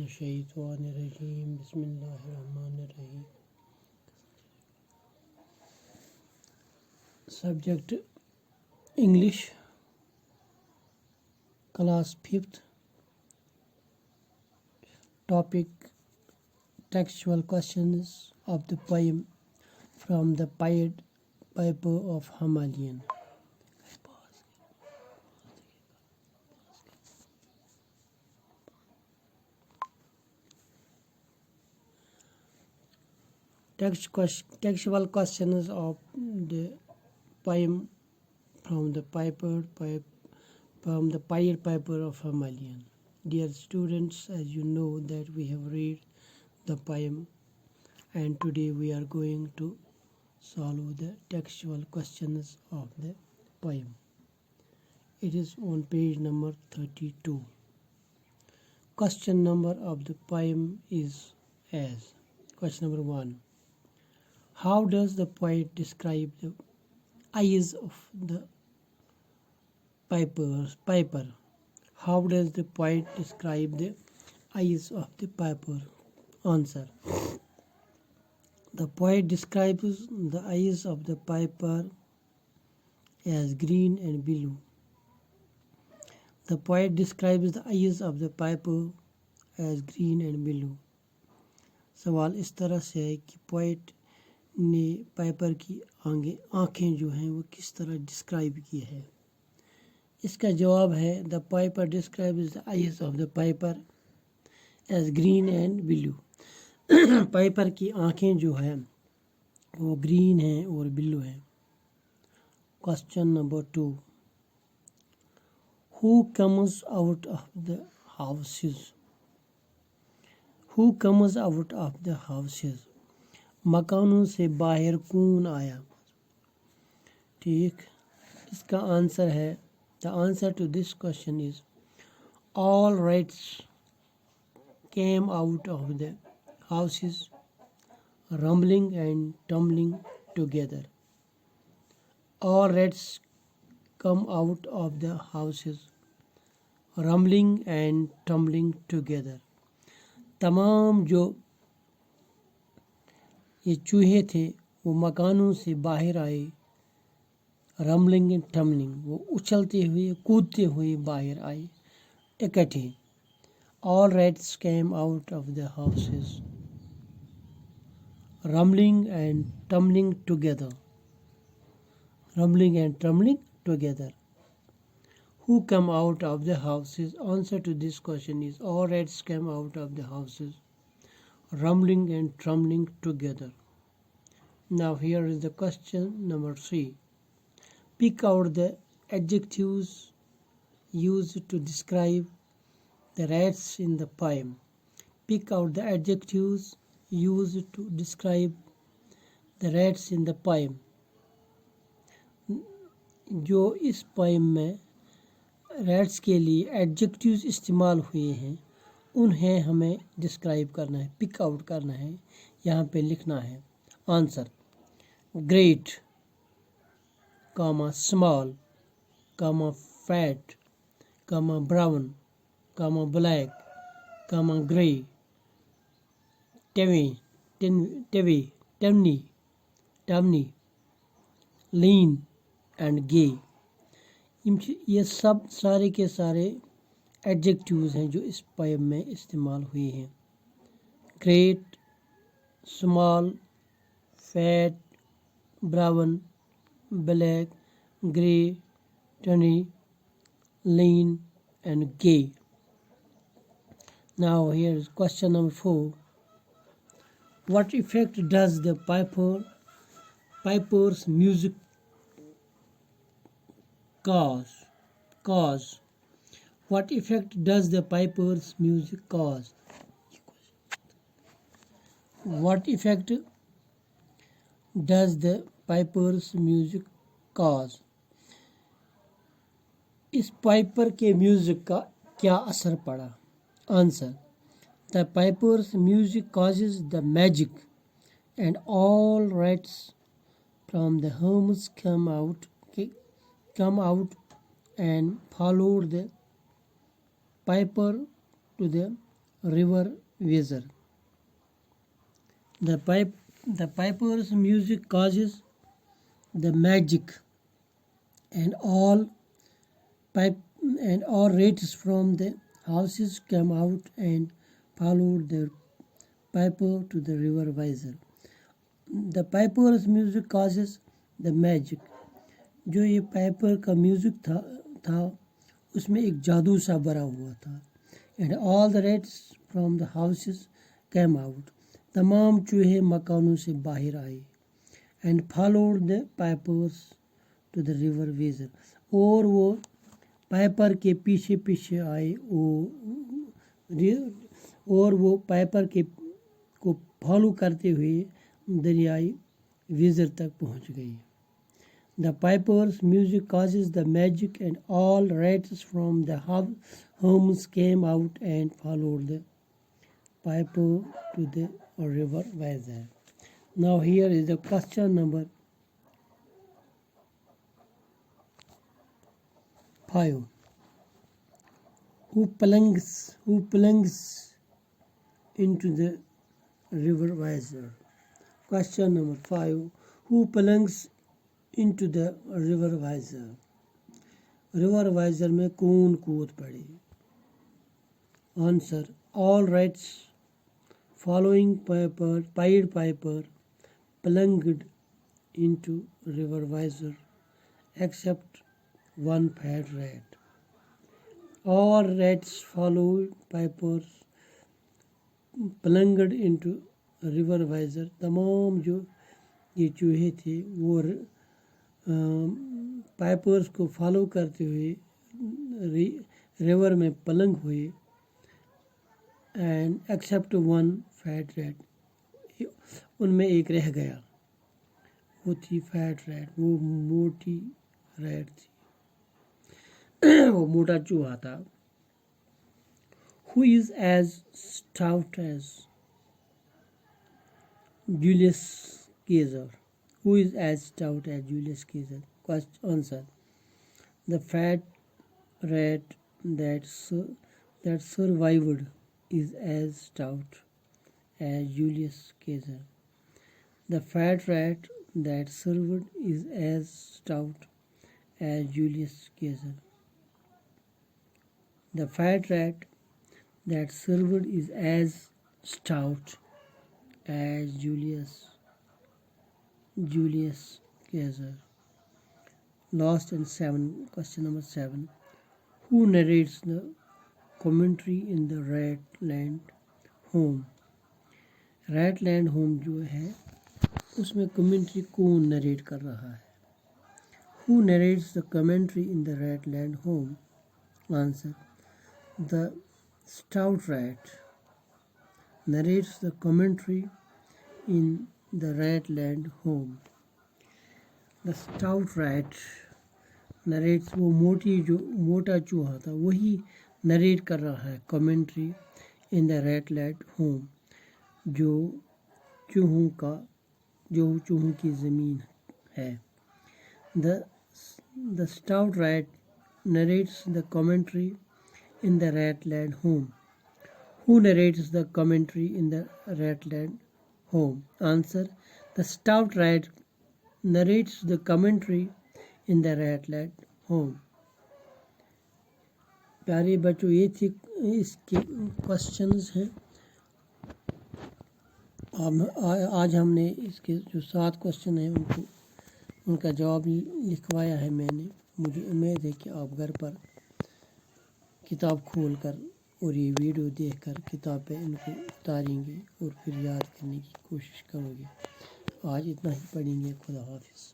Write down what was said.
मिनश्शैतानिर्रजीम बिस्मिल्लाहिर्रहमानिर्रहीम। Subject English, Class 5th. Topic Textual questions of the poem from the Pied Piper of Himalayan. Textual questions of the poem from the Pied Piper of Himalayan. Dear students, as you know that we have read the poem, and today we are going to solve the textual questions of the poem. It is on page number 32. Question number of the poem is as question number 1. How does the poet describe the eyes of the piper? How does the poet describe the eyes of the piper? Answer. The poet describes the eyes of the piper as green and blue. The poet describes the eyes of the piper as green and blue. सवाल इस तरह से है कि poet ने Piper की आँखें जो हैं वो किस तरह डिस्क्राइब की है। इसका जवाब है the piper describes the eyes of the piper as green and blue. Piper की आँखें जो है वो ग्रीन हैं और ब्लू हैं। Question number 2. Who comes out of the houses? Who comes out of the houses? मकानों से बाहर कौन आया? ठीक, इसका आंसर है the answer to this question is all rats came out of the houses rumbling and tumbling together. All rats come out of the houses rumbling and tumbling together. तमाम जो ये चूहे थे वो मकानों से बाहर आए। रम्बलिंग एंड टम्बलिंग, वो उछलते हुए कूदते हुए बाहर आए इकट्ठे। All rats came out of the houses rumbling and tumbling together. Rumbling and tumbling together. Who come out of the houses? Answer to this question is all rats came out of the houses rumbling and trembling together. Now here is the question number 3. Pick out the adjectives used to describe the rats in the poem. Pick out the adjectives used to describe the rats in the poem. जो इस poem में rats के लिए adjectives इस्तेमाल हुए हैं उन्हें हमें डिस्क्राइब करना है, पिक आउट करना है, यहाँ पे लिखना है। Answer great, comma small, comma fat, comma brown, comma black, comma grey, tawny, lean and gay. ये सब सारे के सारे एडजेक्टिव्स हैं जो इस पोएम में इस्तेमाल हुए हैं। Great, small, fat, brown, black, grey, tawny, lean and gay. Now here is question number 4. What effect does the piper's music cause? What effect does the piper's music cause? What effect does the piper's music cause? इस Piper के music का क्या असर पड़ा? Answer The piper's music causes the magic and all rats from the homes come out and followed the piper to the river Weser. The piper's music causes the magic, and all rats from the houses came out and followed the piper to the river Weser. The piper's music causes the magic. जो ये Piper का music था उसमें एक जादू सा भरा हुआ था. And all the rats from the houses came out. तमाम चूहे मकानों से बाहर आए. And followed the pipers to the river Weser. और वो पाइपर के पीछे पीछे आए. और वो पाइपर के को फॉलो करते हुए दरियाई वेजर तक पहुंच गई. The piper's music causes the magic, and all rats from the homes came out and followed the piper to the river Weser. Now here is the question number 5. Who plunges into the river Weser? Question number 5. Who plunges into the river Weser? River Weser में कौन कूद पड़े? Answer, all rats following Pied Piper plunged into river Weser except one fat rat. All rats followed Piper's plunged into river Weser. तमाम जो ये चूहे थे वो पाइपर्स को फॉलो करते हुए रिवर में पलंग हुए. And except one fat rat. उनमें एक रह गया, वो थी फैट रैट. वो मोटी रैट थी, वो मोटा चूहा था. Who is as stout as Julius Caesar? Who is as stout as Julius Caesar? Answer, the fat rat that survived is as stout as Julius Caesar. The fat rat that survived is as stout as Julius Caesar. The fat rat that survived is as stout as Julius Caesar. Last and 7. Question number 7. Who narrates the commentary in the Ratland Home? Ratland Home जो है उसमें commentary कौन narrate कर रहा है? Who narrates the commentary in the Ratland Home? Answer, the stout rat narrates the commentary in the Ratland Home. The stout rat narrates. वो मोटा चूहा था वही नरेट कर रहा है commentary in the Ratland Home, जो चूहों की ज़मीन है. The stout rat narrates the commentary in the Ratland Home. Who narrates the commentary in the Ratland Home? Answer, the stout rat narrates the commentary in the Ratland Home. प्यारे बच्चों, ये थी इसके क्वेश्चंस हैं. आज हमने इसके जो 7 क्वेश्चन हैं उनका जवाब लिखवाया है मैंने. मुझे उम्मीद है कि आप घर पर किताब खोलकर और ये वीडियो देखकर किताब पे इनको उतारेंगे और फिर याद करने की कोशिश करोगे. आज इतना ही पढ़ेंगे. खुदा हाफिज़.